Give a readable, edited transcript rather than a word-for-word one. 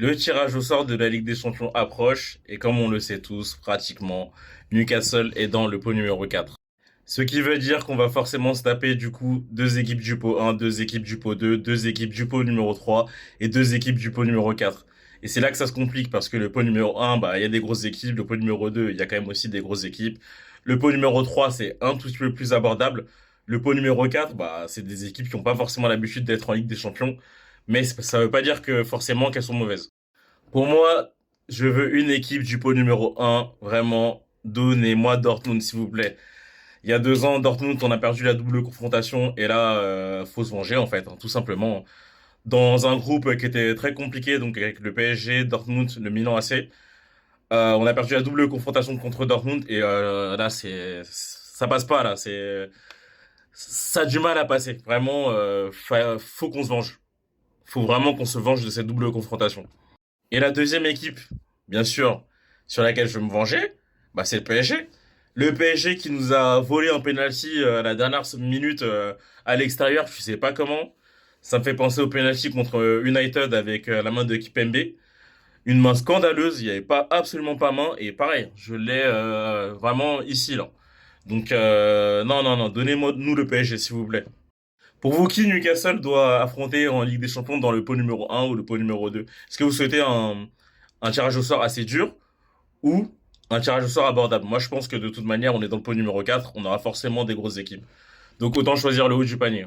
Le tirage au sort de la Ligue des Champions approche et comme on le sait tous, pratiquement, Newcastle est dans le pot numéro 4. Ce qui veut dire qu'on va forcément se taper du coup deux équipes du pot 1, deux équipes du pot 2, deux équipes du pot numéro 3 et deux équipes du pot numéro 4. Et c'est là que ça se complique parce que le pot numéro 1, bah, il y a des grosses équipes, le pot numéro 2, il y a quand même aussi des grosses équipes. Le pot numéro 3, c'est un tout petit peu plus abordable. Le pot numéro 4, bah, c'est des équipes qui n'ont pas forcément l'habitude d'être en Ligue des Champions, mais ça veut pas dire que forcément qu'elles sont mauvaises. Pour moi, je veux une équipe du pot numéro un. Vraiment, donnez-moi Dortmund, s'il vous plaît. Il y a 2 ans, Dortmund, on a perdu la double confrontation. Et là, faut se venger, en fait, hein, tout simplement. Dans un groupe qui était très compliqué, donc avec le PSG, Dortmund, le Milan AC, on a perdu la double confrontation contre Dortmund. Et là, ça passe pas, là. Ça a du mal à passer. Vraiment, faut qu'on se venge. Faut vraiment qu'on se venge de cette double confrontation. Et la deuxième équipe, bien sûr, sur laquelle je veux me venger, bah, c'est le PSG. Le PSG qui nous a volé un penalty à la dernière minute à l'extérieur, je sais pas comment. Ça me fait penser au penalty contre United avec la main de Kipembe. Une main scandaleuse, il n'y avait pas absolument pas main. Et pareil, je l'ai vraiment ici, là. Donc, non, non, non, donnez-moi nous le PSG, s'il vous plaît. Pour vous, qui Newcastle doit affronter en Ligue des Champions dans le pot numéro un ou le pot numéro 2? Est-ce que vous souhaitez un tirage au sort assez dur ou un tirage au sort abordable? Moi, je pense que de toute manière, on est dans le pot numéro 4, on aura forcément des grosses équipes. Donc autant choisir le haut du panier.